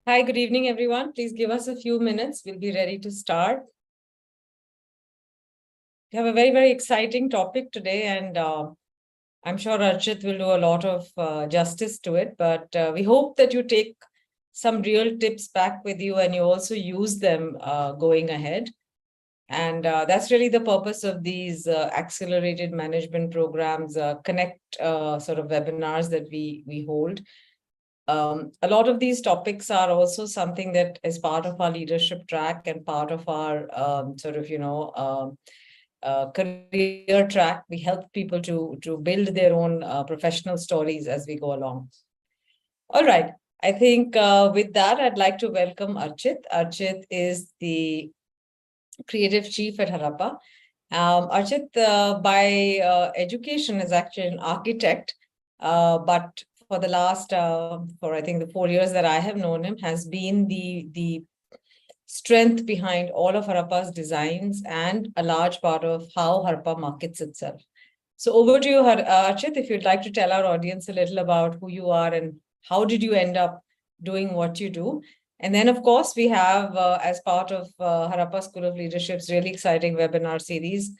Hi, good evening, everyone. Please give us a few minutes. We'll be ready to start. We have a very, very exciting topic today, and I'm sure Archit will do a lot of justice to it. But we hope that you take some real tips back with you and you also use them going ahead. And that's really the purpose of these accelerated management programs, connect sort of webinars that we hold. A lot of these topics are also something that is part of our leadership track and part of our career track. We help people to build their own professional stories as we go along. All right. I think with that, I'd like to welcome Archit. Archit is the creative chief at Harappa. Archit, by education, is actually an architect, but for the last, for I think the 4 years that I have known him, has been the strength behind all of Harappa's designs and a large part of how Harappa markets itself. So over to you, Archit, if you'd like to tell our audience a little about who you are and how did you end up doing what you do. And then, of course, we have, as part of Harappa School of Leadership's really exciting webinar series,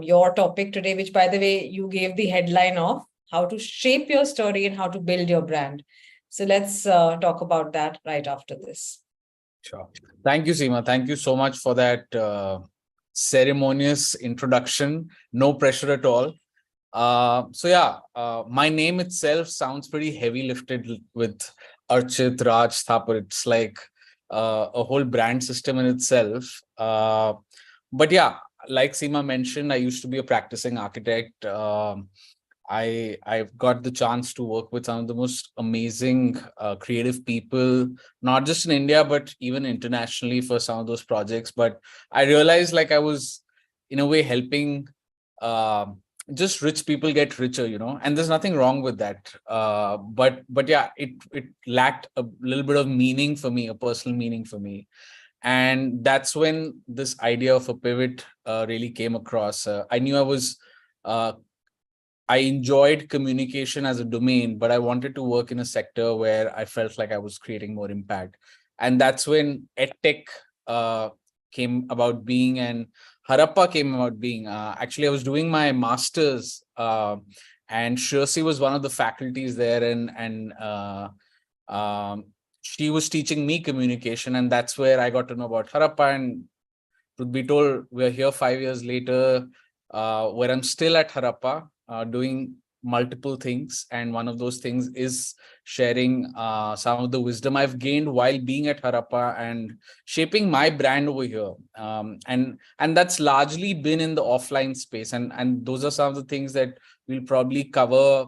your topic today, which, by the way, you gave the headline of how to shape your story and how to build your brand. So let's talk about that right after this. Sure. Thank you, Seema. Thank you so much for that ceremonious introduction. No pressure at all. My name itself sounds pretty heavy lifted with Archit, Raj, Thapar. It's like a whole brand system in itself. But yeah, like Seema mentioned, I used to be a practicing architect. I've got the chance to work with some of the most amazing creative people, not just in India, but even internationally for some of those projects. But I realized like I was in a way helping just rich people get richer, and there's nothing wrong with that. But yeah, it lacked a little bit of meaning for me, a personal meaning for me. And that's when this idea of a pivot really came across. I knew I enjoyed communication as a domain, but I wanted to work in a sector where I felt like I was creating more impact. And that's when EdTech came about being and Harappa came about being. Actually, I was doing my master's and Shirsi was one of the faculties there and she was teaching me communication. And that's where I got to know about Harappa. And to be told, we're here 5 years later, where I'm still at Harappa, doing multiple things. And one of those things is sharing some of the wisdom I've gained while being at Harappa and shaping my brand over here. And that's largely been in the offline space. And those are some of the things that we'll probably cover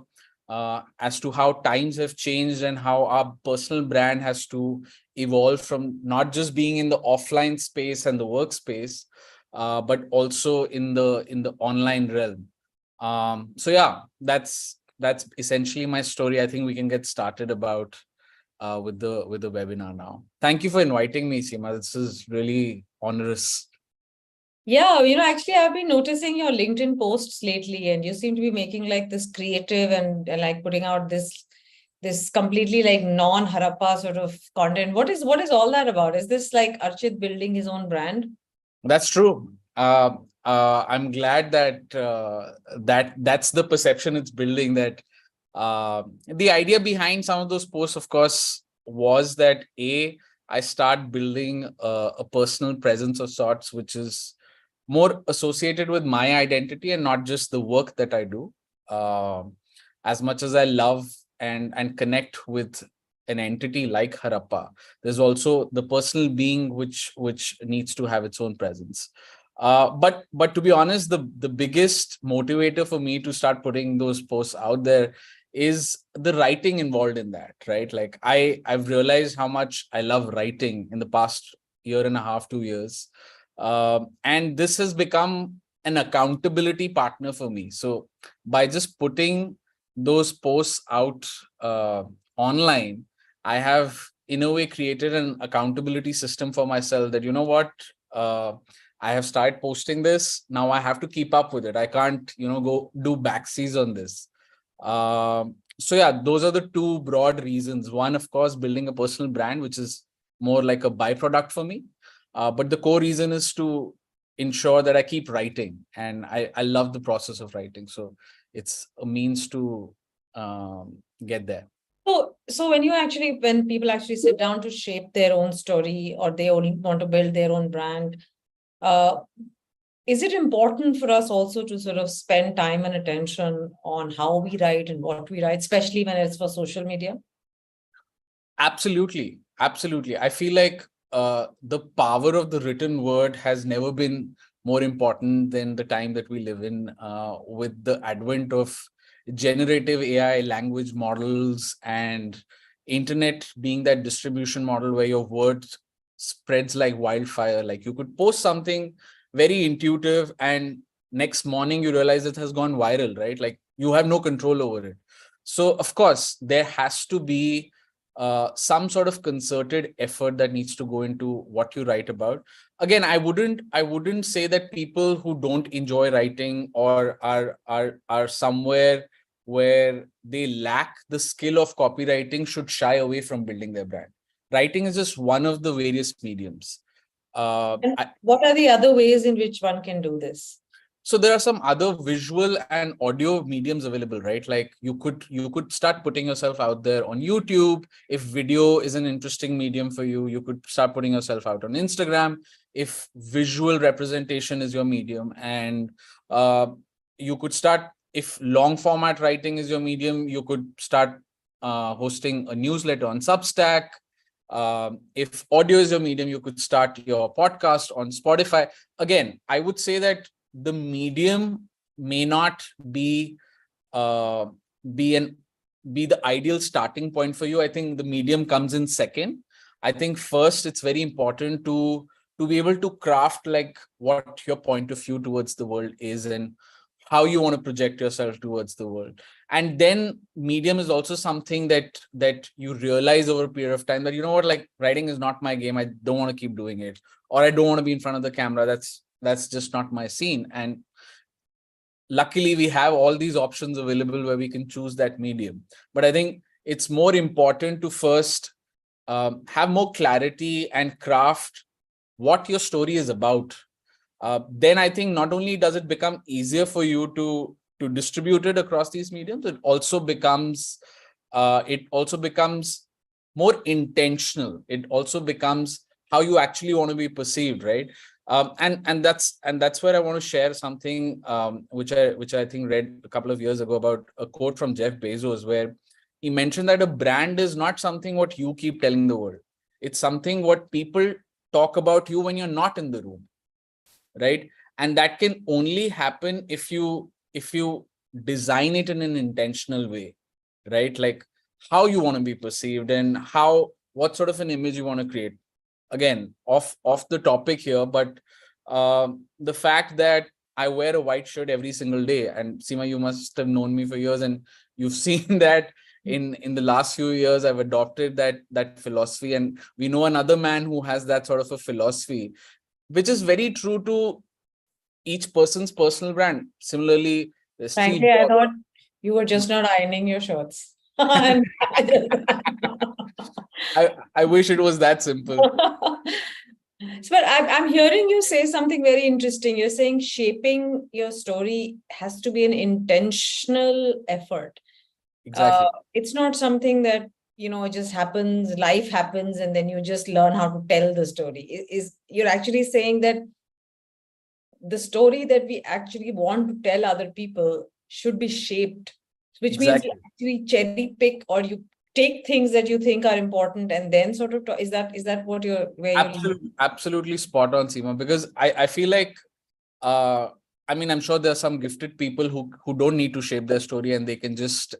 as to how times have changed and how our personal brand has to evolve from not just being in the offline space and the workspace, but also in the online realm. So yeah, that's essentially my story. I think we can get started about with the webinar now. Thank you for inviting me, Seema. This is really onerous. Yeah, actually, I've been noticing your LinkedIn posts lately, and you seem to be making like this creative and like putting out this completely like non-Harappa sort of content. What is all that about? Is this like Archit building his own brand? That's true. I'm glad that that's the perception it's building. That the idea behind some of those posts, of course, was that I start building a personal presence of sorts, which is more associated with my identity and not just the work that I do. As much as I love and connect with an entity like Harappa, there's also the personal being which needs to have its own presence. But to be honest, the biggest motivator for me to start putting those posts out there is the writing involved in that, right? Like I've realized how much I love writing in the past year and a half, 2 years. And this has become an accountability partner for me. So by just putting those posts out online, I have in a way created an accountability system for myself that, I have started posting this. Now I have to keep up with it. I can't, go do backseas on this. So yeah, those are the two broad reasons. One, of course, building a personal brand, which is more like a byproduct for me. But the core reason is to ensure that I keep writing, and I love the process of writing. So it's a means to get there. So when people actually sit down to shape their own story, or they only want to build their own brand, uh, is it important for us also to sort of spend time and attention on how we write and what we write, especially when it's for social media? Absolutely. Absolutely. I feel like the power of the written word has never been more important than the time that we live in, with the advent of generative AI language models and internet being that distribution model where your word spreads like wildfire. Like you could post something very intuitive and next morning you realize it has gone viral, right? Like you have no control over it. So of course there has to be some sort of concerted effort that needs to go into what you write about. Again, I wouldn't say that people who don't enjoy writing or are somewhere where they lack the skill of copywriting should shy away from building their brand. Writing is just one of the various mediums. And what are the other ways in which one can do this? So there are some other visual and audio mediums available, right? Like you could start putting yourself out there on YouTube. If video is an interesting medium for you, you could start putting yourself out on Instagram if visual representation is your medium. And uh, you could start, if long format writing is your medium, you could start hosting a newsletter on Substack. If audio is your medium, you could start your podcast on Spotify. Again, I would say that the medium may not be uh, be an be the ideal starting point for you. I think the medium comes in second. I think first it's very important to be able to craft like what your point of view towards the world is and how you want to project yourself towards the world. And then medium is also something that you realize over a period of time that, you know what, like writing is not my game. I don't want to keep doing it, or I don't want to be in front of the camera. That's just not my scene. And luckily we have all these options available where we can choose that medium. But I think it's more important to first have more clarity and craft what your story is about. Then I think not only does it become easier for you to distribute it across these mediums, it also becomes more intentional. It also becomes how you actually want to be perceived, right? And that's where I want to share something, which I think read a couple of years ago, about a quote from Jeff Bezos, where he mentioned that a brand is not something what you keep telling the world. It's something what people talk about you when you're not in the room, right? And that can only happen if you design it in an intentional way, right? Like how you want to be perceived and what sort of an image you want to create. Again, off the topic here, but the fact that I wear a white shirt every single day, and Seema, you must have known me for years, and you've seen that in the last few years I've adopted that philosophy. And we know another man who has that sort of a philosophy, which is very true to each person's personal brand. Similarly, Steve Frankly, I Jobs. thought you were just not ironing your shirts. And I wish it was that simple. But I'm hearing you say something very interesting. You're saying shaping your story has to be an intentional effort. Exactly. It's not something that, just happens, life happens, and then you just learn how to tell the story. You're actually saying that the story that we actually want to tell other people should be shaped, which means you Exactly. actually cherry pick, or you take things that you think are important and then sort of is that what you're where you lean? Absolutely spot on, Seema, because I feel like uh I mean, I'm sure there are some gifted people who don't need to shape their story and they can just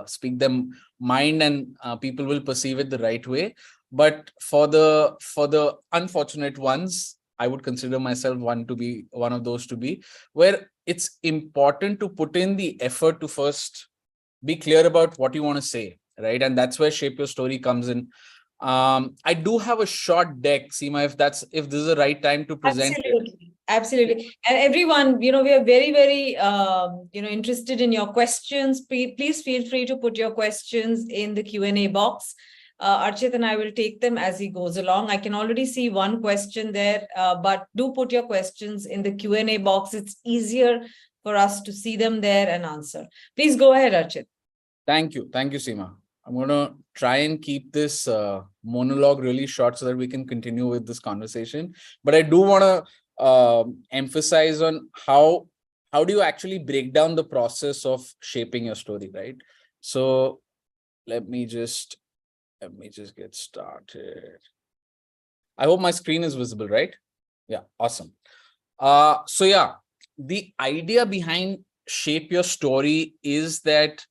speak them mind, and people will perceive it the right way. But for the unfortunate ones, I would consider myself one of those to be, where it's important to put in the effort to first be clear about what you want to say, right? And that's where shape your story comes in. I do have a short deck, Seema, if this is the right time to present it. Absolutely. Absolutely. And everyone, we are very, very, interested in your questions. Please feel free to put your questions in the Q&A box. Archit and I will take them as he goes along. I can already see one question there, but do put your questions in the Q&A box. It's easier for us to see them there and answer. Please go ahead, Archit. Thank you. Thank you, Seema. I'm going to try and keep this monologue really short so that we can continue with this conversation. But I do want to emphasize on how do you actually break down the process of shaping your story, right? So let me just get started. I hope my screen is visible, right? Yeah, awesome. So yeah, the idea behind shape your story is that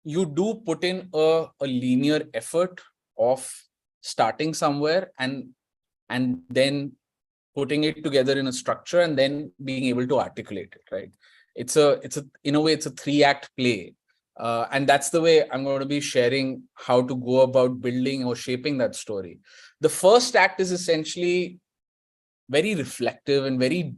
you do put in a linear effort of starting somewhere and then putting it together in a structure and then being able to articulate it, right? It's a in a way it's a 3-act play, and that's the way I'm going to be sharing how to go about building or shaping that story. The first act is essentially very reflective and very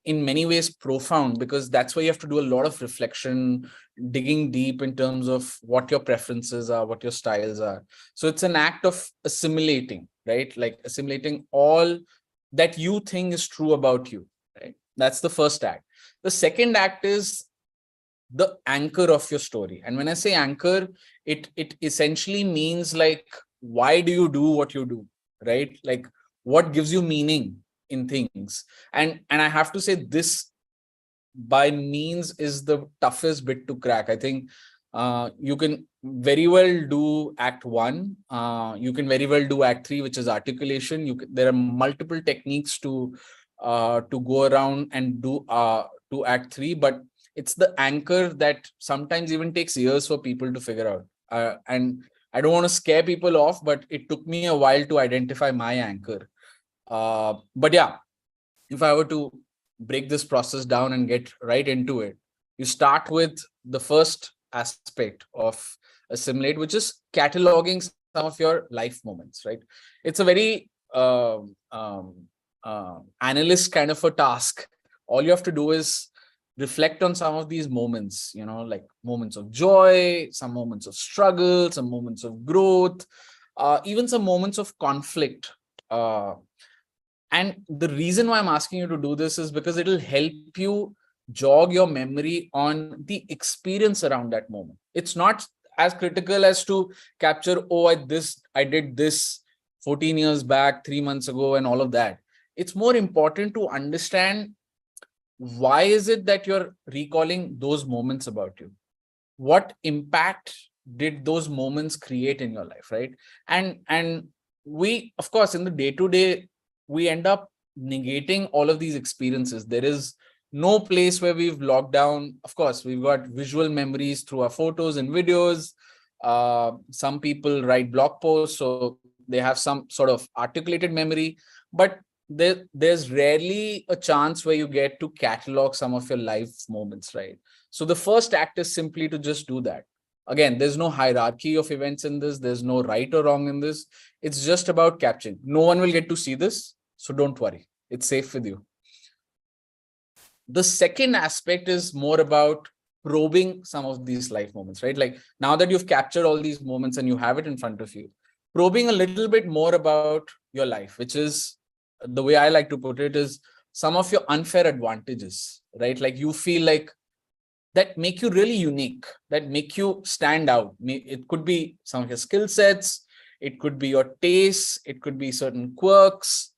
in many ways profound, because that's where you have to do a lot of reflection, digging deep in terms of what your preferences are, what your styles are. So it's an act of assimilating, right? Like assimilating all that you think is true about you, right? That's the first act. The second act is the anchor of your story. And when I say anchor, it essentially means like, why do you do what you do, right? Like, what gives you meaning in things? And I have to say, this by means is the toughest bit to crack. I think you can very well do act 1. You can very well do act 3, which is articulation. There are multiple techniques to go around and do to act 3, but it's the anchor that sometimes even takes years for people to figure out. And I don't want to scare people off, but it took me a while to identify my anchor. But yeah, if I were to break this process down and get right into it, you start with the first aspect of assimilate, which is cataloging some of your life moments, right? It's a very analyst kind of a task. All you have to do is reflect on some of these moments, like moments of joy, some moments of struggle, some moments of growth, even some moments of conflict. And the reason why I'm asking you to do this is because it'll help you jog your memory on the experience around that moment. It's not as critical as to capture, oh, I did this 14 years back, 3 months ago, and all of that. It's more important to understand, why is it that you're recalling those moments about you? What impact did those moments create in your life, right? And we, of course, in the day-to-day, we end up negating all of these experiences. There is no place where we've locked down. Of course, we've got visual memories through our photos and videos. Some people write blog posts, so they have some sort of articulated memory, but there's rarely a chance where you get to catalog some of your life moments, right? So the first act is simply to just do that. Again, there's no hierarchy of events in this. There's no right or wrong in this. It's just about capturing. No one will get to see this, so don't worry. It's safe with you. The second aspect is more about probing some of these life moments, right? Like, now that you've captured all these moments and you have it in front of you, probing a little bit more about your life, which is, the way I like to put it, is some of your unfair advantages, right? Like, you feel like that make you really unique, that make you stand out. It could be some of your skill sets, it could be your tastes, it could be certain quirks.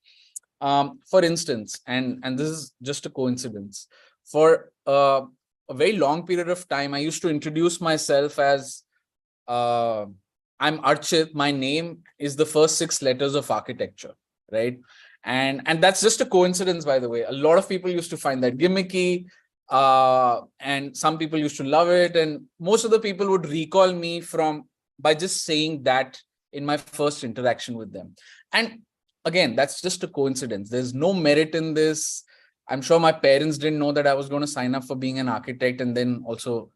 For instance, and this is just a coincidence, for a very long period of time, I used to introduce myself as, I'm Archit. My name is the first 6 letters of architecture, right? And that's just a coincidence, by the way. A lot of people used to find that gimmicky, and some people used to love it, and most of the people would recall me by just saying that in my first interaction with them. And again, that's just a coincidence. There's no merit in this. I'm sure my parents didn't know that I was going to sign up for being an architect and then also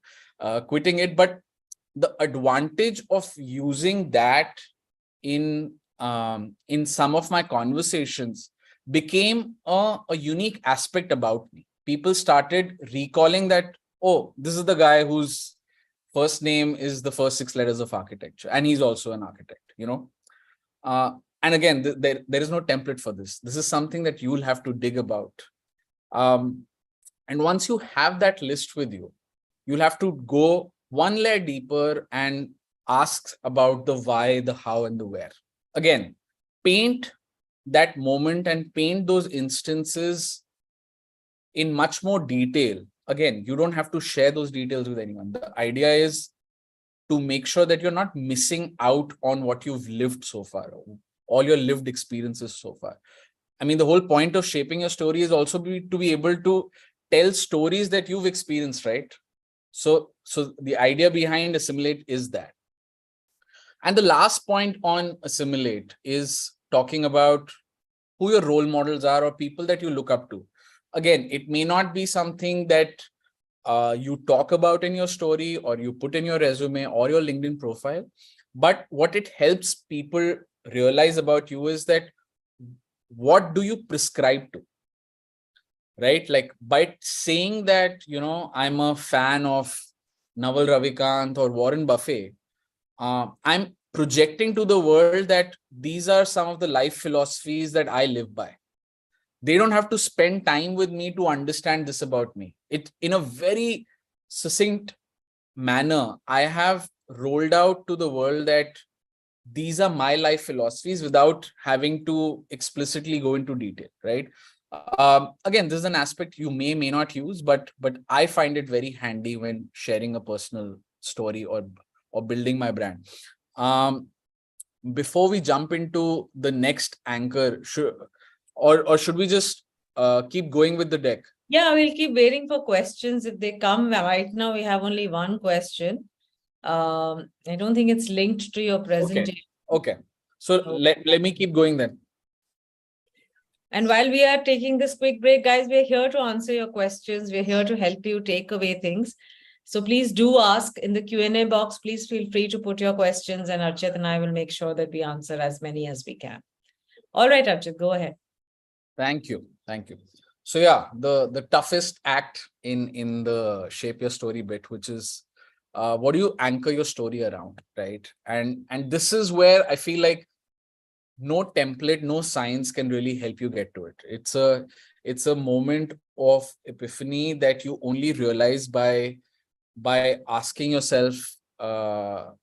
quitting it. But the advantage of using that in some of my conversations became a unique aspect about me. People started recalling that, oh, this is the guy whose first name is the first six letters of architecture, and he's also an architect, you know. Uh, and again, there is no template for this. This is something that you'll have to dig about. Um, and once you have that list with you, you'll have to go one layer deeper and ask about the why, the how, and the where. Again, paint that moment and paint those instances in much more detail. Again, you don't have to share those details with anyone. The idea is to make sure that you're not missing out on what you've lived so far, all your lived experiences so far. I mean, the whole point of shaping your story is also to be able to tell stories that you've experienced, right? So the idea behind Assimilate is that. And the last point on Assimilate is talking about who your role models are or people that you look up to. Again, it may not be something that you talk about in your story or you put in your resume or your LinkedIn profile, but what it helps people realize about you is that what do you prescribe to, right? Like by saying that, you know, I'm a fan of Naval Ravikant or Warren Buffett, I'm projecting to the world that these are some of the life philosophies that I live by. They don't have to spend time with me to understand this about me. It, in a very succinct manner, I have rolled out to the world that these are my life philosophies without having to explicitly go into detail, right? Again, this is an aspect you may not use, but I find it very handy when sharing a personal story or building my brand. Um, Before we jump into the next anchor, should we just keep going with the deck? Yeah, we'll keep waiting for questions if they come. Right now, we have only one question. I don't think it's linked to your presentation. Okay. So let me keep going then. And while we are taking this quick break, guys, we're here to answer your questions. We're here to help you take away things. So please do ask in the Q&A box. Please feel free to put your questions, and Archit and I will make sure that we answer as many as we can. All right, Archit, go ahead. Thank you. So yeah, the toughest act in the shape your story bit, which is what do you anchor your story around, right? And this is where I feel like no template, no science can really help you get to it. It's a moment of epiphany that you only realize by asking yourself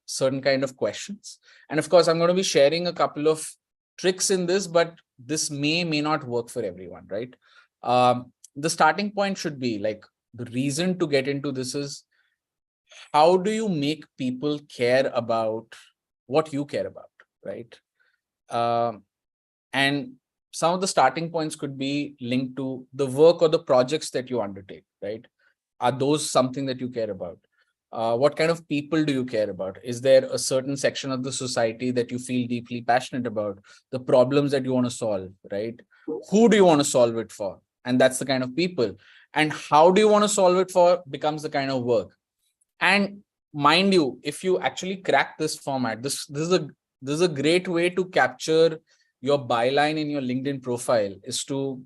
certain kind of questions. And of course, I'm going to be sharing a couple of tricks in this, but this may not work for everyone, right? The starting point should be like, the reason to get into this is, how do you make people care about what you care about, right? And some of the starting points could be linked to the work or the projects that you undertake, right? Are those something that you care about? What kind of people do you care about? Is there a certain section of the society that you feel deeply passionate about? The problems that you want to solve, right? Who do you want to solve it for? And that's the kind of people. And how do you want to solve it for becomes the kind of work. And mind you, if you actually crack this format, this is a great way to capture your byline in your LinkedIn profile, is to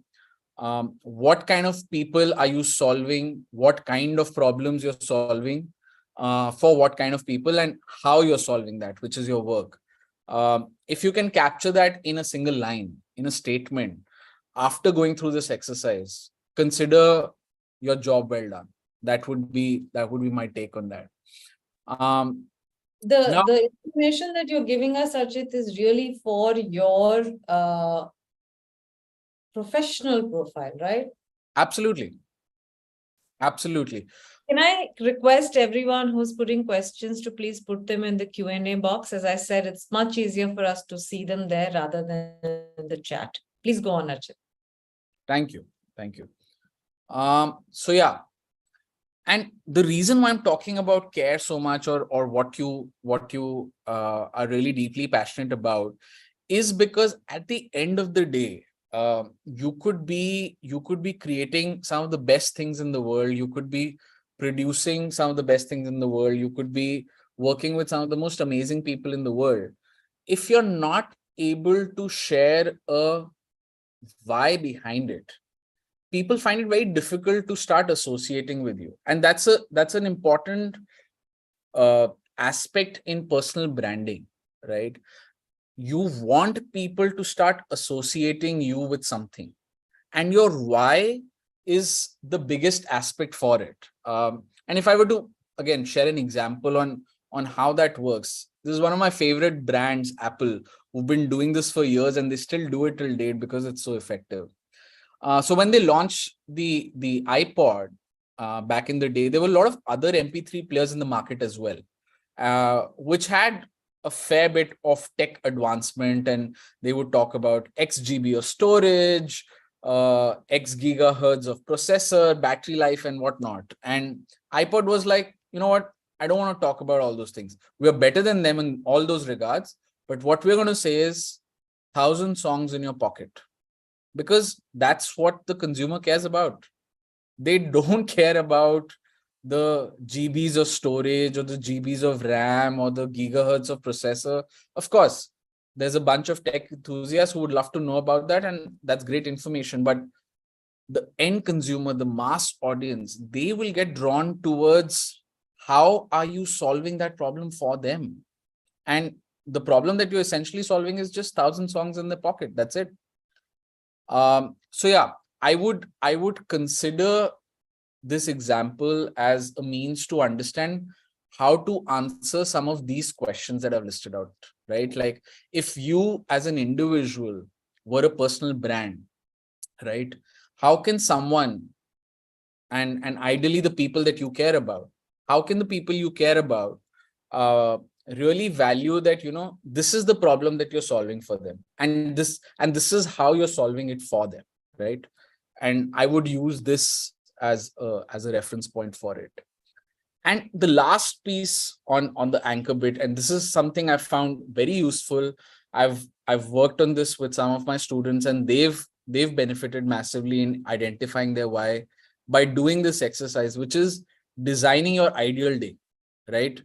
what kind of people are you solving, what kind of problems you're solving, for what kind of people, and how you're solving that, which is your work. If you can capture that in a single line, in a statement, after going through this exercise, consider your job well done. That would be my take on that. The information that you're giving us, Archit, is really for your professional profile, right? Absolutely. Can I request everyone who's putting questions to please put them in the Q&A box? As I said, it's much easier for us to see them there rather than in the chat. Please go on, Archit. Thank you. So yeah, and the reason why I'm talking about care so much, or what you are really deeply passionate about, is because at the end of the day, you could be creating some of the best things in the world. You could be producing some of the best things in the world. You could be working with some of the most amazing people in the world. If you're not able to share a why behind it, people find it very difficult to start associating with you. And that's an important uh, aspect in personal branding, right? You want people to start associating you with something, and your why is the biggest aspect for it. And if I were to again share an example on how that works, this is one of my favorite brands, Apple, who've been doing this for years, and they still do it till date because it's so effective. So when they launched the iPod back in the day, there were a lot of other MP3 players in the market as well, which had a fair bit of tech advancement, and they would talk about X GB of storage, X gigahertz of processor, battery life, and whatnot. And iPod was like, you know what? I don't want to talk about all those things. We are better than them in all those regards. But what we're going to say is 1,000 songs in your pocket, because that's what the consumer cares about. They don't care about the GBs of storage or the GBs of RAM or the gigahertz of processor. Of course, there's a bunch of tech enthusiasts who would love to know about that, and that's great information. But the end consumer, the mass audience, they will get drawn towards how are you solving that problem for them. And the problem that you're essentially solving is just 1,000 songs in the pocket. That's it. So yeah, I would consider this example as a means to understand how to answer some of these questions that I've listed out, right? Like, if you as an individual were a personal brand, right? How can someone, and ideally the people that you care about, how can the people you care about really value that, this is the problem that you're solving for them, and this is how you're solving it for them, right? And I would use this as a reference point for it. And the last piece on the anchor bit, and this is something I found very useful. I've worked on this with some of my students, and they've benefited massively in identifying their why by doing this exercise, which is designing your ideal day, right?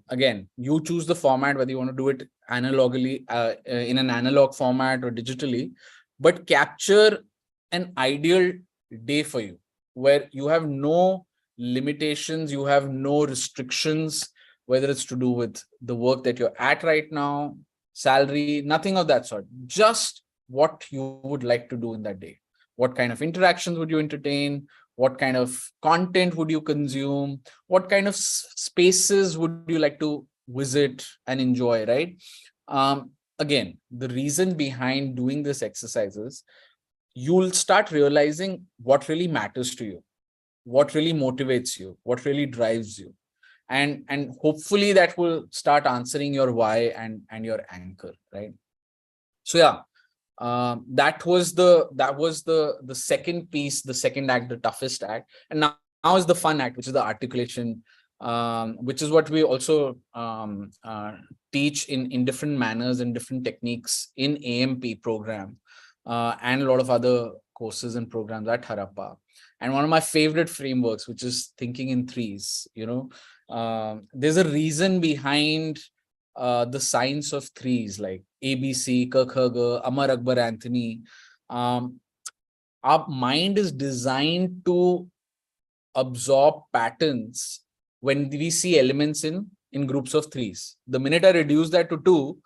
Again, you choose the format, whether you want to do it analogically, in an analog format or digitally, but capture an ideal day for you where you have no limitations, you have no restrictions, whether it's to do with the work that you're at right now, salary, nothing of that sort. Just what you would like to do in that day. What kind of interactions would you entertain? What kind of content would you consume? What kind of spaces would you like to visit and enjoy, right? Again, the reason behind doing this exercise is you'll start realizing what really matters to you, what really motivates you, what really drives you. And hopefully that will start answering your why and your anchor, right? So yeah, that was the second piece, the second act, the toughest act. And now is the fun act, which is the articulation, which is what we also teach in different manners and different techniques in AMP program, and a lot of other courses and programs at Harappa. And one of my favorite frameworks, which is thinking in threes. There's a reason behind the science of threes, like ABC, Kirkherger, Amar Akbar Anthony. Our mind is designed to absorb patterns when we see elements in groups of threes. The minute I reduce that to two,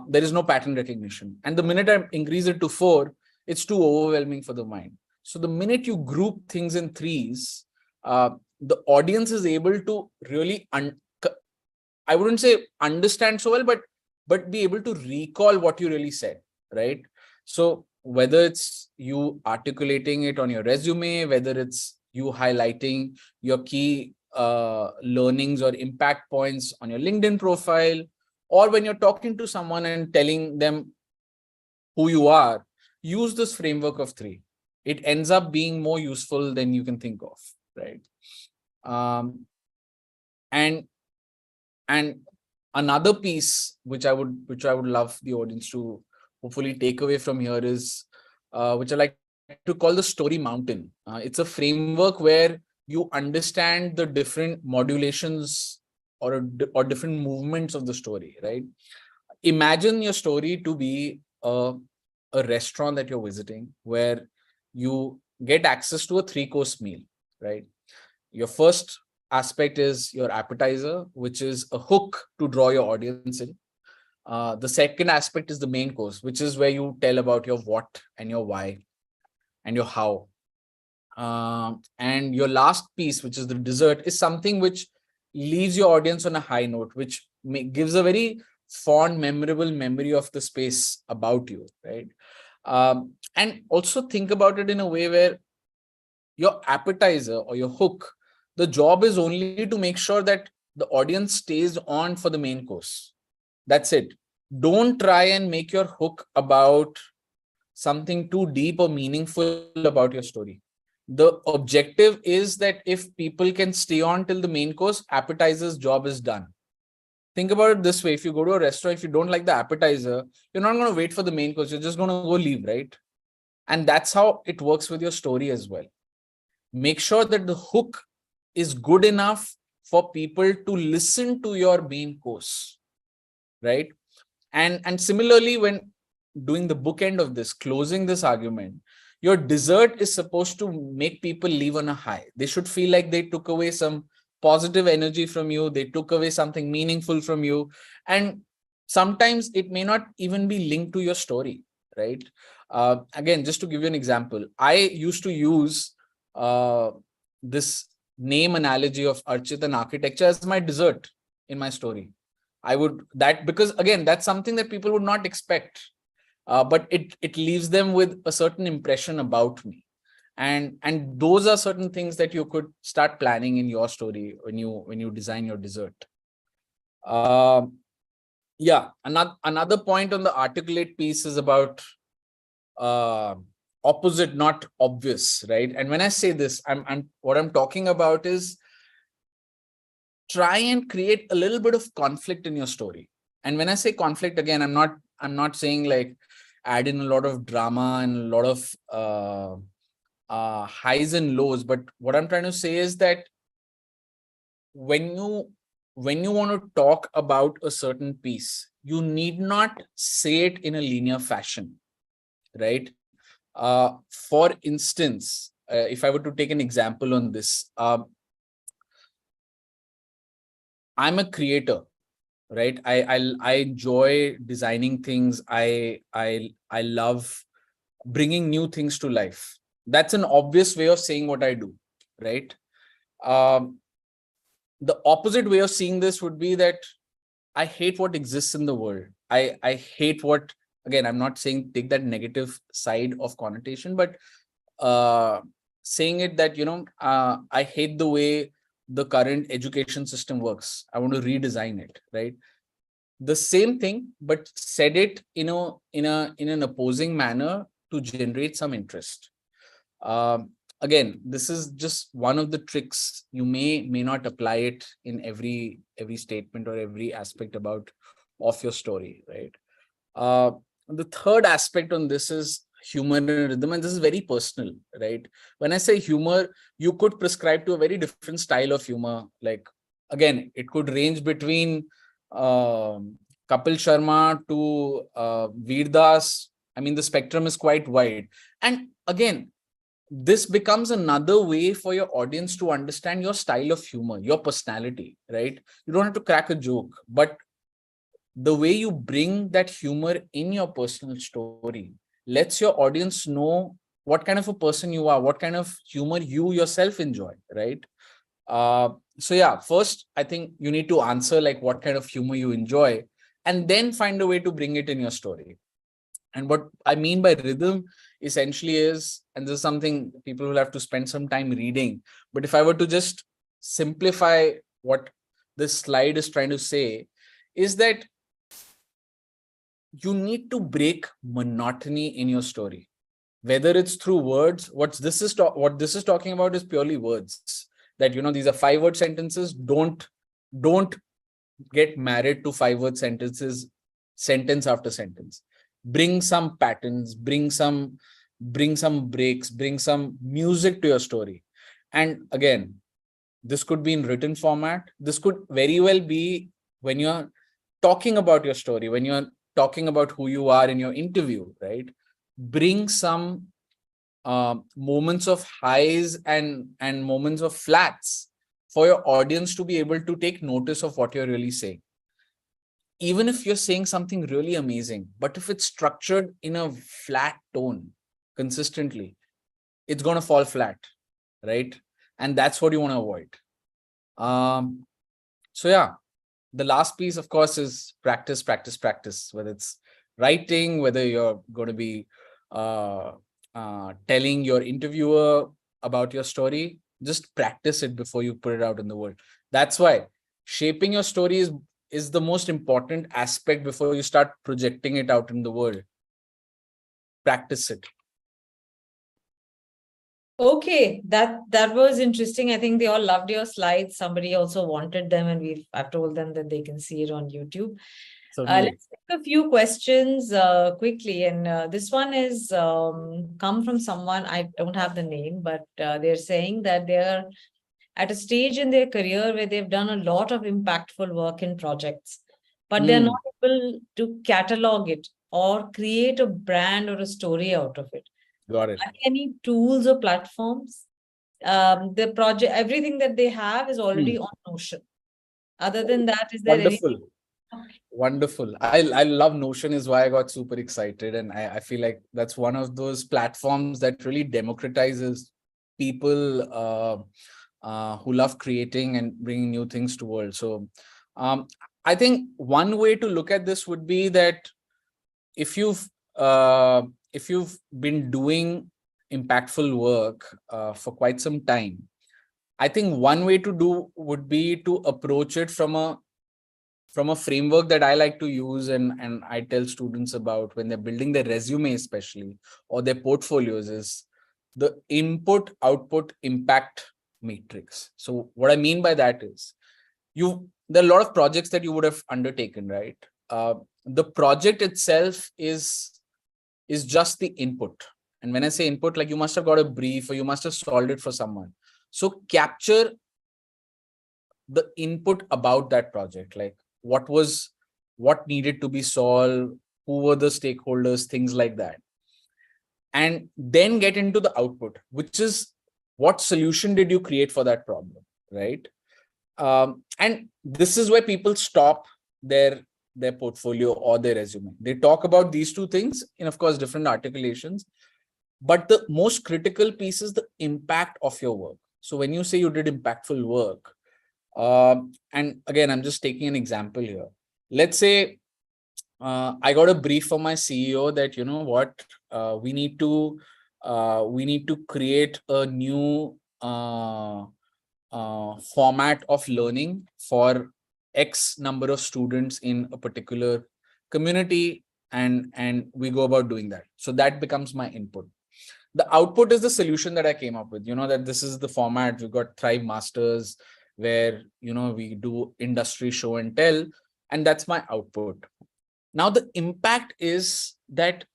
there is no pattern recognition. And the minute I increase it to four, it's too overwhelming for the mind. So the minute you group things in threes, the audience is able to really, I wouldn't say understand so well, but be able to recall what you really said, right? So whether it's you articulating it on your resume, whether it's you highlighting your key learnings or impact points on your LinkedIn profile, or when you're talking to someone and telling them who you are, use this framework of three. It ends up being more useful than you can think of, right? And another piece which I would love the audience to hopefully take away from here is which I like to call the story mountain. It's a framework where you understand the different modulations or different movements of the story, right? Imagine your story to be a a restaurant that you're visiting where you get access to a 3-course meal, right? Your first aspect is your appetizer, which is a hook to draw your audience in. The second aspect is the main course, which is where you tell about your what and your why and your how. And your last piece, which is the dessert, is something which leaves your audience on a high note, which gives a very fond, memorable memory of the space about you, right? And also think about it in a way where your appetizer or your hook, the job is only to make sure that the audience stays on for the main course. That's it. Don't try and make your hook about something too deep or meaningful about your story. The objective is that if people can stay on till the main course, appetizer's job is done. Think about it this way. If you go to a restaurant, if you don't like the appetizer, you're not going to wait for the main course. You're just going to go leave, right? And that's how it works with your story as well. Make sure that the hook is good enough for people to listen to your main course, right? And similarly, when doing the bookend of this, closing this argument, your dessert is supposed to make people leave on a high. They should feel like they took away some positive energy from you. They took away something meaningful from you. And sometimes it may not even be linked to your story, right? Again, just to give you an example, I used to use this name analogy of Archit and architecture as my dessert in my story. I would that because again, that's something that people would not expect, but it leaves them with a certain impression about me, and those are certain things that you could start planning in your story when you design your dessert. Yeah, another point on the articulate piece is about opposite, not obvious, right? And when I say this, I'm what I'm talking about is try and create a little bit of conflict in your story. And when I say conflict, again, I'm not saying like add in a lot of drama and a lot of highs and lows, but what I'm trying to say is that when you want to talk about a certain piece, you need not say it in a linear fashion, right? For instance, if I were to take an example on this, I'm a creator, right? I enjoy designing things. I love bringing new things to life. That's an obvious way of saying what I do, right? Um, the opposite way of seeing this would be that I hate what exists in the world. I hate what, again, I'm not saying take that negative side of connotation, but saying it that, I hate the way the current education system works. I want to redesign it, right? The same thing, but said it in an opposing manner to generate some interest. Again, this is just one of the tricks. You may not apply it in every statement or every aspect about of your story, right? uh, the third aspect on this is humor and rhythm, and this is very personal, right? When I say humor, you could prescribe to a very different style of humor. Like, again, it could range between Kapil Sharma to Veer Das. I mean, the spectrum is quite wide. And again, this becomes another way for your audience to understand your style of humor, your personality, right? You don't have to crack a joke, but the way you bring that humor in your personal story lets your audience know what kind of a person you are, what kind of humor you yourself enjoy, right? So yeah, first, I think you need to answer like what kind of humor you enjoy, and then find a way to bring it in your story. And what I mean by rhythm essentially is, and this is something people will have to spend some time reading, but if I were to just simplify what this slide is trying to say, is that you need to break monotony in your story, whether it's through words. What this is talking about is purely words, that these are 5-word sentences. Don't get married to 5-word sentences, sentence after sentence. Bring some patterns, bring some breaks, bring some music to your story. And again, this could be in written format. This could very well be when you're talking about your story, when you're talking about who you are in your interview, right? bring some moments of highs and moments of flats for your audience to be able to take notice of what you're really saying. Even if you're saying something really amazing, but if it's structured in a flat tone consistently, it's going to fall flat, right? And that's what you want to avoid. So yeah, the last piece, of course, is practice, practice, practice. Whether it's writing, whether you're going to be telling your interviewer about your story, just practice it before you put it out in the world. That's why shaping your story is the most important aspect before you start projecting it out in the world. Practice it. Okay, that was interesting. I think they all loved your slides. Somebody also wanted them, and I've told them that they can see it on YouTube. Certainly. Let's take a few questions quickly, and this one is come from someone. I don't have the name, but they're saying that they're at a stage in their career where they've done a lot of impactful work in projects, but they're not able to catalog it or create a brand or a story out of it. Got it. Are there any tools or platforms? The project, everything that they have is already on Notion. Other than that, is there anything? Wonderful. Wonderful. I love Notion, is why I got super excited. And I feel like that's one of those platforms that really democratizes people who love creating and bringing new things to world. So I think one way to look at this would be that if you've been doing impactful work for quite some time, I think one way to do would be to approach it from a framework that I like to use and I tell students about when they're building their resume, especially, or their portfolios, is the input, output, impact matrix. So what I mean by that is there are a lot of projects that you would have undertaken, right? The project itself is just the input. And when I say input, like you must have got a brief or you must have solved it for someone. So capture the input about that project, like what needed to be solved, who were the stakeholders, things like that. And then get into the output, which is what solution did you create for that problem, right? And this is where people stop their portfolio or their resume. They talk about these two things in, of course, different articulations, but the most critical piece is the impact of your work. So when you say you did impactful work, and again, I'm just taking an example here. Let's say I got a brief from my CEO that, you know what, we need to create a new format of learning for X number of students in a particular community, and we go about doing that. So that becomes my input. The output is the solution that I came up with. You know that this is the format. We've got Thrive Masters, where we do industry show and tell, and that's my output. Now the impact is that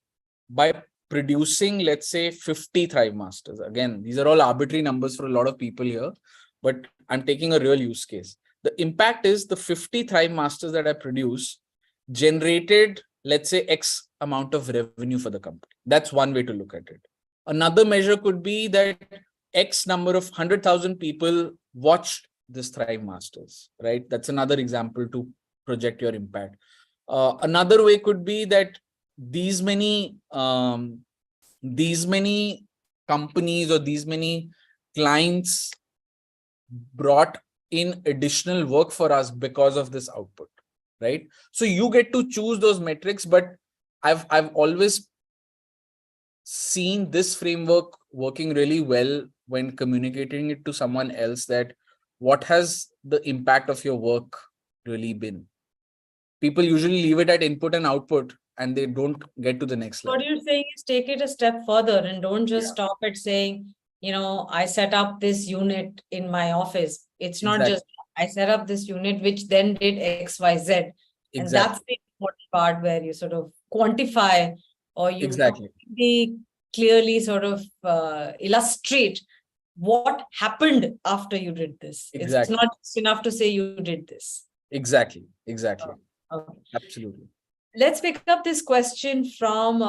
by producing, let's say, 50 Thrive Masters, again, these are all arbitrary numbers for a lot of people here, but I'm taking a real use case. The impact is the 50 Thrive Masters that I produce generated, let's say, X amount of revenue for the company. That's one way to look at it. Another measure could be that X number of 100,000 people watched this Thrive Masters, right? That's another example to project your impact. Another way could be that these many companies or these many clients brought in additional work for us because of this output, right? So you get to choose those metrics, but I've always seen this framework working really well when communicating it to someone else, that what has the impact of your work really been. People usually leave it at input and output and they don't get to the next level. What you're saying is take it a step further and don't just stop at saying, I set up this unit in my office. It's not just I set up this unit, which then did X, Y, Z. And that's the important part where you sort of quantify or you clearly sort of illustrate what happened after you did this. It's not just enough to say you did this. Exactly. Okay. Absolutely. Let's pick up this question from,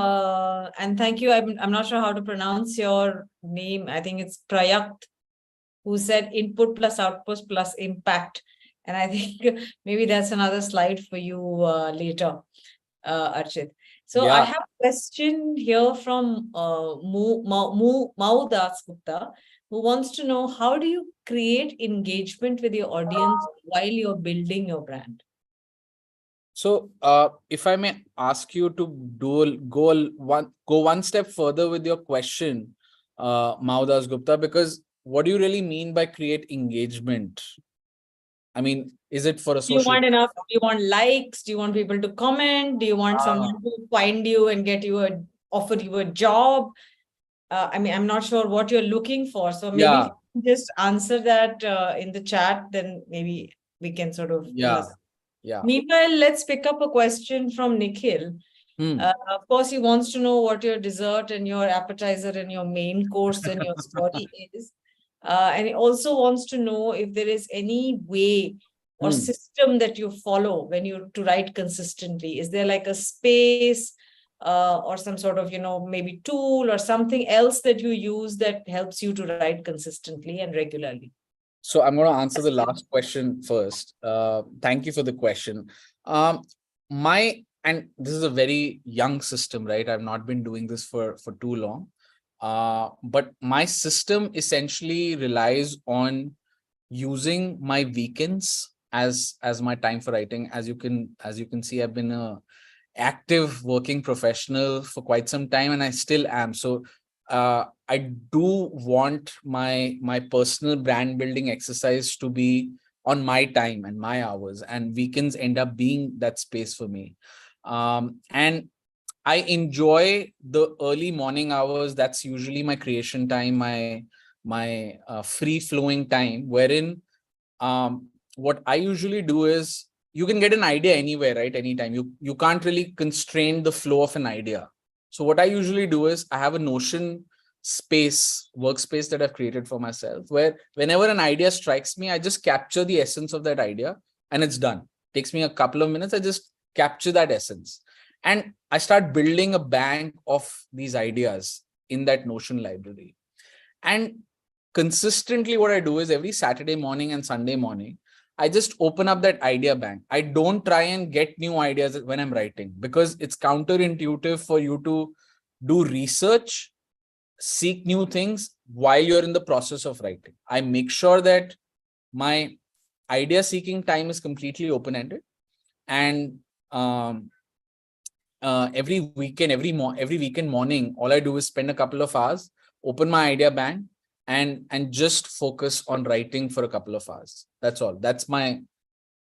and thank you. I'm not sure how to pronounce your name. I think it's Prayakt, who said input plus output plus impact. And I think maybe that's another slide for you later, Archit. So I Yeah. have a question here from Mau Das Gupta, who wants to know, how do you create engagement with your audience while you're building your brand? So, if I may ask you to go one step further with your question, Maudas Gupta, because what do you really mean by create engagement? I mean, is it for a Do you social? want enough? Do you want likes? Do you want people to comment? Do you want Ah, someone to find you and get you offer you a job? I mean, I'm not sure what you're looking for. So maybe if yeah, you can just answer that in the chat, then maybe we can sort of yeah, yeah. Meanwhile, let's pick up a question from Nikhil. Hmm. Of course, he wants to know what your dessert and your appetizer and your main course and your story is. And he also wants to know if there is any way or Hmm. system that you follow when you to write consistently. Is there like a space or some sort of, maybe tool or something else that you use that helps you to write consistently and regularly? So I'm going to answer the last question first. Thank you for the question. And this is a very young system, right? I've not been doing this for too long. But my system essentially relies on using my weekends as my time for writing. As you can see, I've been a active working professional for quite some time, and I still am. So I do want my personal brand building exercise to be on my time and my hours, and weekends end up being that space for me. And I enjoy the early morning hours. That's usually my creation time, my free flowing time, wherein what I usually do is, you can get an idea anywhere, right? Anytime. You can't really constrain the flow of an idea. So what I usually do is, I have a Notion workspace that I've created for myself, where whenever an idea strikes me, I just capture the essence of that idea, and it's done. Takes me a couple of minutes. I just capture that essence, and I start building a bank of these ideas in that Notion library. And consistently, what I do is, every Saturday morning and Sunday morning, I just open up that idea bank. I don't try and get new ideas when I'm writing, because it's counterintuitive for you to do research, seek new things while you're in the process of writing. I make sure that my idea seeking time is completely open ended. And um, every weekend, every weekend morning, all I do is spend a couple of hours, open my idea bank, and just focus on writing for a couple of hours. That's all. That's my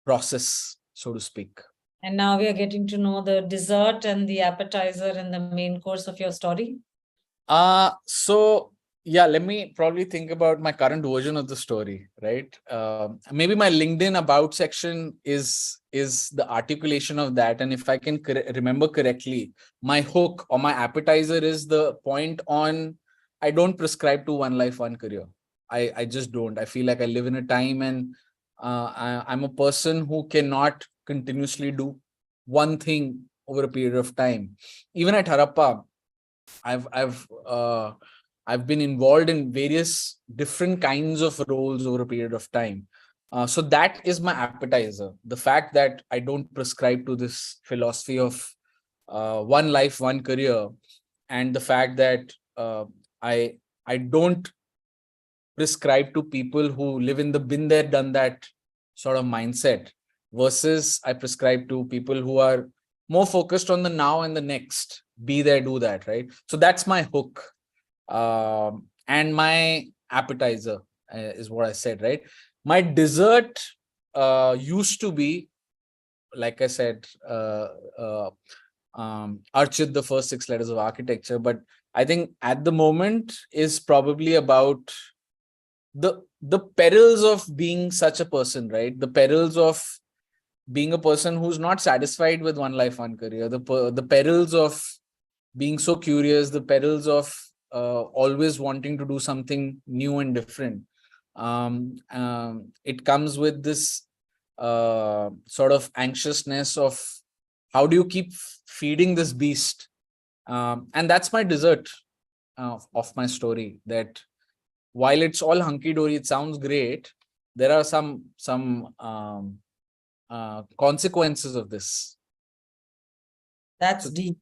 process, so to speak. And now we are getting to know the dessert and the appetizer and the main course of your story. So yeah, let me probably think about my current version of the story, right? Maybe my LinkedIn about section is the articulation of that. And if I can remember correctly, my hook or my appetizer is the point on, I don't prescribe to one life, one career. I just don't. I feel like I live in a time, and I'm a person who cannot continuously do one thing over a period of time. Even at Harappa, I've I've uh, I've been involved in various different kinds of roles over a period of time. So that is my appetizer. The fact that I don't prescribe to this philosophy of one life, one career, and the fact that I I don't prescribe to people who live in the been there, done that sort of mindset, versus I prescribe to people who are more focused on the now and the next. Be there, do that, right? So that's my hook. And my appetizer is what I said, right? My dessert used to be, like I said, Archit, the first 6 letters of architecture. But I think at the moment is probably about the perils of being such a person, right? The perils of being a person who's not satisfied with one life, one career. The perils of being so curious, the perils of always wanting to do something new and different. It comes with this sort of anxiousness of How do you keep feeding this beast? And that's my dessert of my story, that while it's all hunky-dory, it sounds great, there are some consequences of this. That's So deep.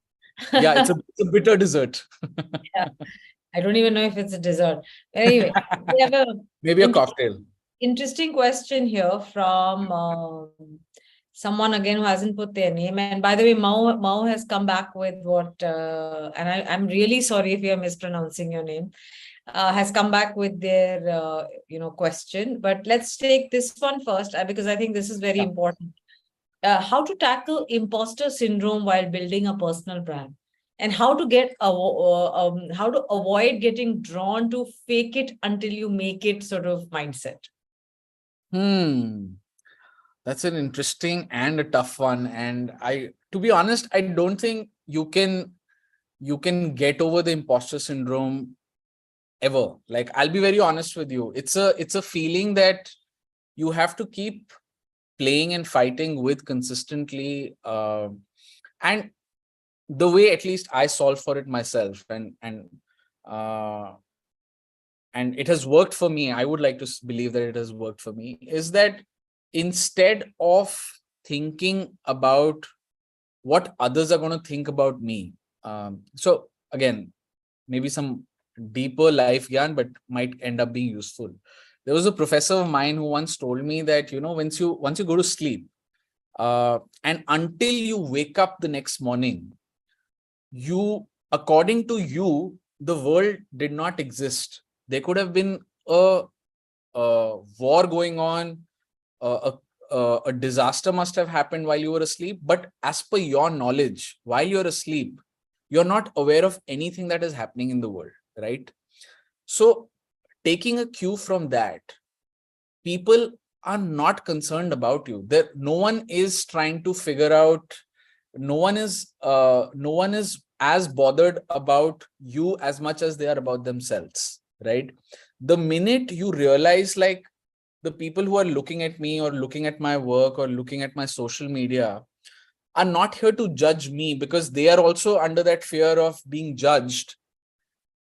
yeah, it's a bitter dessert. Yeah. I don't even know if it's a dessert. But anyway, we have a Maybe a cocktail. interesting question here from someone again who hasn't put their name. And by the way, Mao has come back with what, and I'm really sorry if you're mispronouncing your name. Has come back with their question. But let's take this one first, because I think this is very Yeah. important. How to tackle imposter syndrome while building a personal brand, and how to how to avoid getting drawn to fake it until you make it sort of mindset. That's an interesting and a tough one. And to be honest, I don't think you can get over the imposter syndrome ever. Like, I'll be very honest with you. It's a feeling that you have to keep playing and fighting with consistently. And the way at least I solve for it myself, uh, and it has worked for me. I would like to believe that it has worked for me. Is that instead of thinking about what others are going to think about me, so again, maybe some deeper life yarn, but might end up being useful. There was a professor of mine who once told me that, once you go to sleep, and until you wake up the next morning, according to you, the world did not exist. There could have been a war going on, a disaster must have happened while you were asleep. But as per your knowledge, while you're asleep, you're not aware of anything that is happening in the world, right? So, taking a cue from that, people are not concerned about you. There, no one is trying to figure out. No one is as bothered about you as much as they are about themselves, right? The minute you realize, like, the people who are looking at me or looking at my work or looking at my social media are not here to judge me, because they are also under that fear of being judged,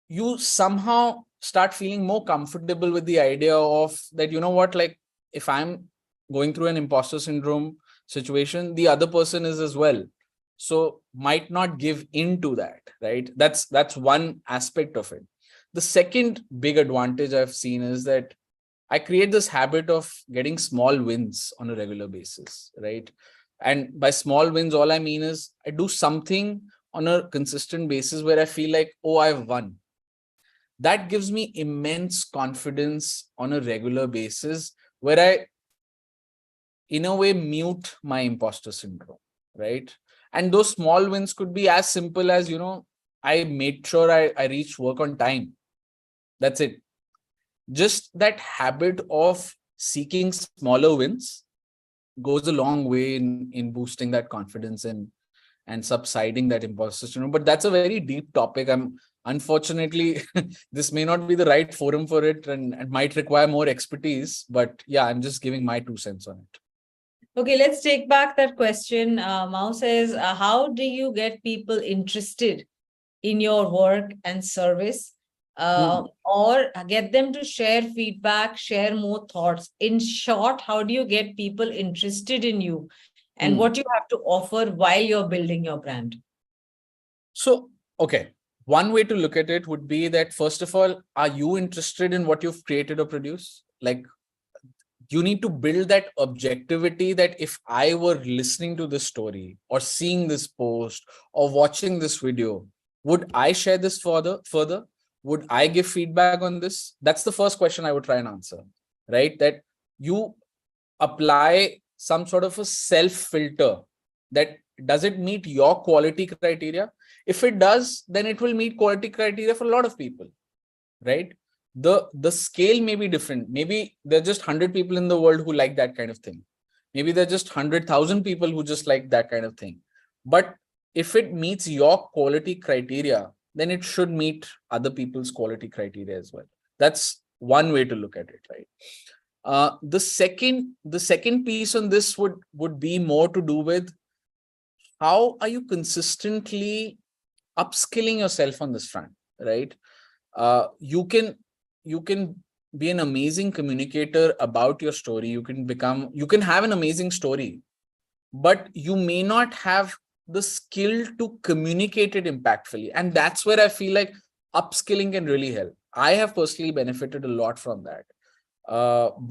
you somehow start feeling more comfortable with the idea of that, what, like, if I'm going through an imposter syndrome situation, the other person is as well. So might not give in to that, right? That's one aspect of it. The second big advantage I've seen is that I create this habit of getting small wins on a regular basis, right? And by small wins, all I mean is I do something on a consistent basis where I feel like, oh, I've won. That gives me immense confidence on a regular basis, where I, in a way, mute my imposter syndrome, right? And those small wins could be as simple as, I made sure I reached work on time. That's it. Just that habit of seeking smaller wins goes a long way in boosting that confidence and subsiding that imposter syndrome. But that's a very deep topic. Unfortunately, this may not be the right forum for it, and might require more expertise. But yeah, I'm just giving my 2 cents on it. Okay, let's take back that question. Mao says, how do you get people interested in your work and service, or get them to share feedback, share more thoughts? In short, how do you get people interested in you and what you have to offer while you're building your brand? So, okay, one way to look at it would be that, first of all, are you interested in what you've created or produced? Like, you need to build that objectivity that if I were listening to this story or seeing this post or watching this video, would I share this further? Would I give feedback on this? That's the first question I would try and answer, right? That you apply some sort of a self filter, that does it meet your quality criteria? If it does, then it will meet quality criteria for a lot of people, right? The scale may be different. Maybe there's just 100 people in the world who like that kind of thing. Maybe there's just 100,000 people who just like that kind of thing. But if it meets your quality criteria, then it should meet other people's quality criteria as well. That's one way to look at it, right? The second piece on this would be more to do with how are you consistently upskilling yourself on this front, right? You can be an amazing communicator about your story. You can have an amazing story, but you may not have the skill to communicate it impactfully. And that's where I feel like upskilling can really help. I have personally benefited a lot from that,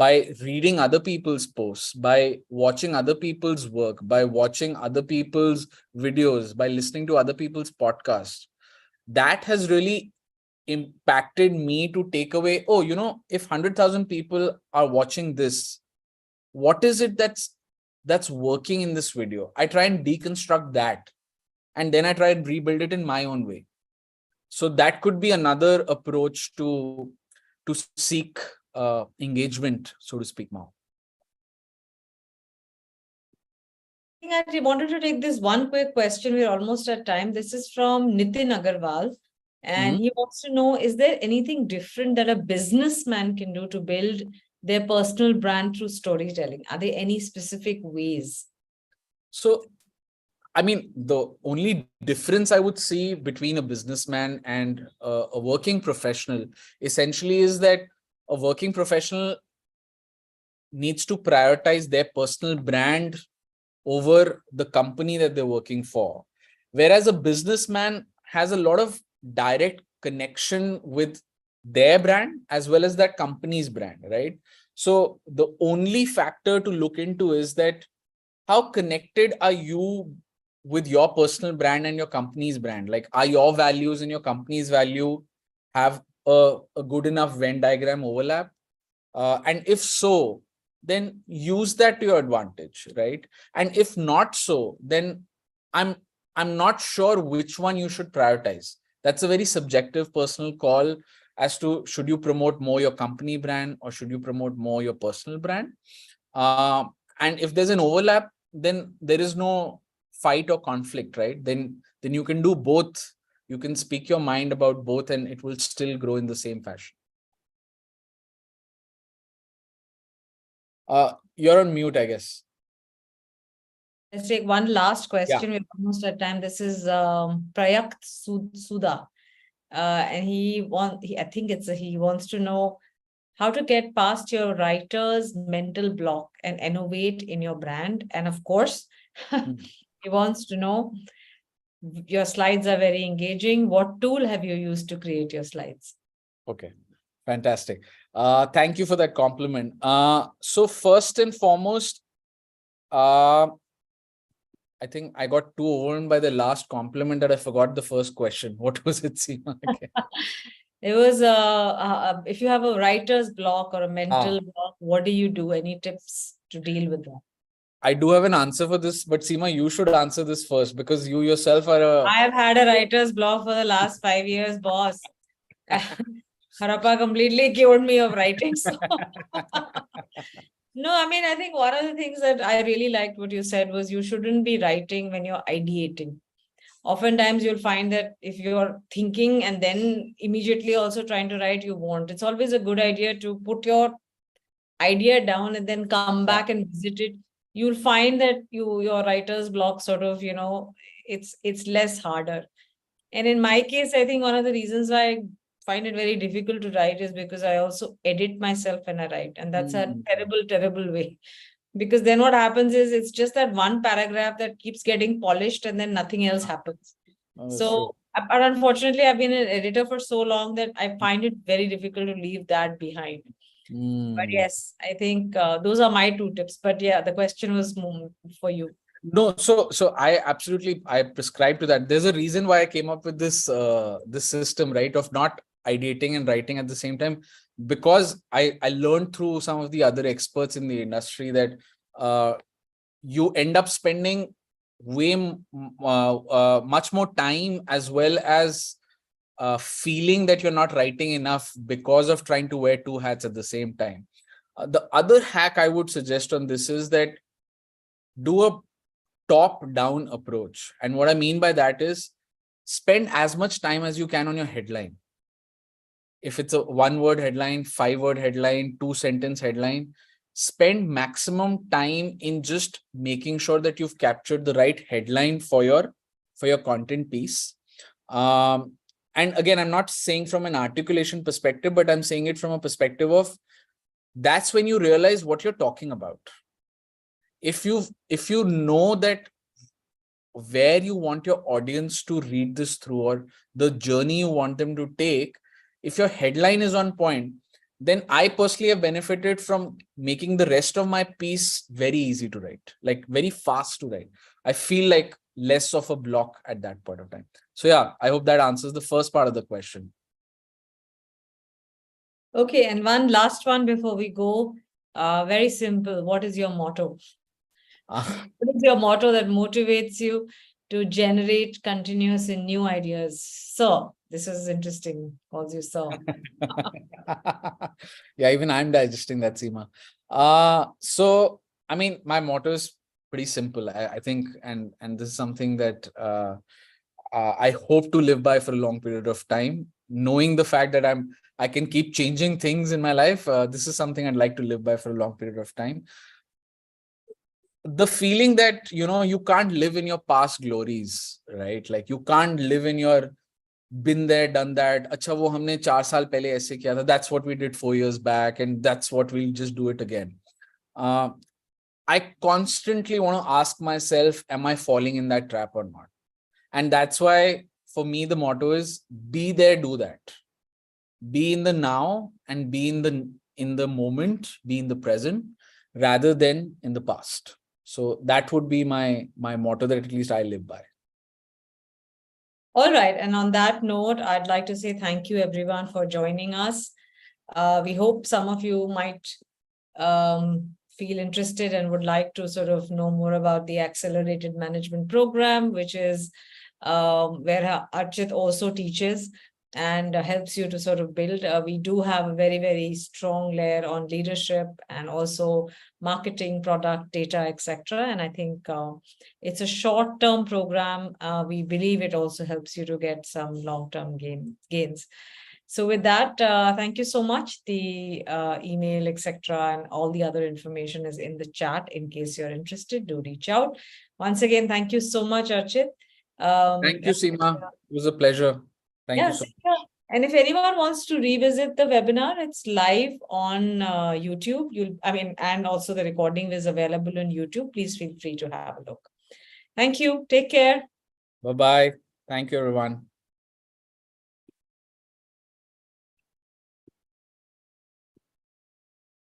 by reading other people's posts, by watching other people's work, by watching other people's videos, by listening to other people's podcasts. That has really impacted me to take away, oh, if 100,000 people are watching this, what is it that's working in this video? I try and deconstruct that, and then I try and rebuild it in my own way. So that could be another approach to seek engagement, so to speak, now. I think I wanted to take this one quick question. We're almost at time. This is from Nitin Agarwal. And he wants to know, is there anything different that a businessman can do to build their personal brand through storytelling? Are there any specific ways? So, I mean, the only difference I would see between a businessman and a working professional essentially is that a working professional needs to prioritize their personal brand over the company that they're working for. Whereas a businessman has a lot of direct connection with their brand as well as that company's brand, right? So the only factor to look into is that how connected are you with your personal brand and your company's brand? Like, are your values and your company's value have a good enough Venn diagram overlap? And if so, then use that to your advantage, right? And if not so, then I'm not sure which one you should prioritize. That's a very subjective personal call as to should you promote more your company brand or should you promote more your personal brand. And if there's an overlap, then there is no fight or conflict, right? Then you can do both. You can speak your mind about both and it will still grow in the same fashion. You're on mute, I guess. Let's take one last question. Yeah. We're almost at time. This is Prayak Sudha. And I think he wants to know how to get past your writer's mental block and innovate in your brand. And of course, he wants to know, your slides are very engaging. What tool have you used to create your slides? Okay, fantastic. Thank you for that compliment. So first and foremost, I think I got too overwhelmed by the last compliment that I forgot the first question. What was it, Seema? Okay. It was if you have a writer's block or a mental block, what do you do? Any tips to deal with that? I do have an answer for this, but Seema, you should answer this first because you yourself are a. I have had a writer's block for the last 5 years, boss. Harappa completely cured me of writing. So. No, I mean, I think one of the things that I really liked what you said was you shouldn't be writing when you're ideating. Oftentimes you'll find that if you're thinking and then immediately also trying to write, you won't. It's always a good idea to put your idea down and then come back and visit it. You'll find that your writer's block sort of, it's less harder. And in my case, I think one of the reasons why I find it very difficult to write is because I also edit myself when I write. And that's a terrible, terrible way. Because then what happens is it's just that one paragraph that keeps getting polished and then nothing else happens. So, but unfortunately, I've been an editor for so long that I find it very difficult to leave that behind. But yes, I think those are my 2 tips. But yeah, the question was more for you. No, so I prescribe to that. There's a reason why I came up with this this system, right, of not ideating and writing at the same time, because I learned through some of the other experts in the industry that you end up spending way much more time as well as feeling that you're not writing enough because of trying to wear 2 hats at the same time. The other hack I would suggest on this is that do a top-down approach. And what I mean by that is spend as much time as you can on your headline. If it's a 1-word headline, 5-word headline, 2-sentence headline, spend maximum time in just making sure that you've captured the right headline for your content piece. And again, I'm not saying from an articulation perspective, but I'm saying it from a perspective of that's when you realize what you're talking about. If you know that where you want your audience to read this through, or the journey you want them to take, if your headline is on point, then I personally have benefited from making the rest of my piece very easy to write, like very fast to write. I feel like less of a block at that point of time. So yeah, I hope that answers the first part of the question. Okay, and one last one before we go. Very simple. What is your motto? What is your motto that motivates you to generate continuous and new ideas? So, this is interesting. Calls you so. Yeah, even I'm digesting that, Seema. So I mean, my motto is pretty simple. I think, and this is something that I hope to live by for a long period of time. Knowing the fact that I can keep changing things in my life. This is something I'd like to live by for a long period of time. The feeling that you can't live in your past glories, right? Like you can't live in your been there, done that. Acha, wo humne 4 saal pehle aise kiya tha. That's what we did 4 years back, and that's what we'll just do it again. I constantly want to ask myself, am I falling in that trap or not? And that's why for me, the motto is be there, do that. Be in the now and be in the moment, be in the present rather than in the past. So that would be my motto that at least I live by. All right. And on that note, I'd like to say thank you, everyone, for joining us. We hope some of you might feel interested and would like to sort of know more about the Accelerated Management Program, which is where Archit also teaches and helps you to sort of build. We do have a very, very strong layer on leadership and also marketing, product, data, etc. And I think it's a short-term program. We believe it also helps you to get some long-term gains. So with that, thank you so much. The email, etc., and all the other information is in the chat. In case you're interested, do reach out. Once again, thank you so much, Archit. Thank you, Seema. It was a pleasure. Thank you so much. Yeah. And if anyone wants to revisit the webinar, it's live on YouTube. And also the recording is available on YouTube. Please feel free to have a look. Thank you. Take care. Bye-bye. Thank you, everyone.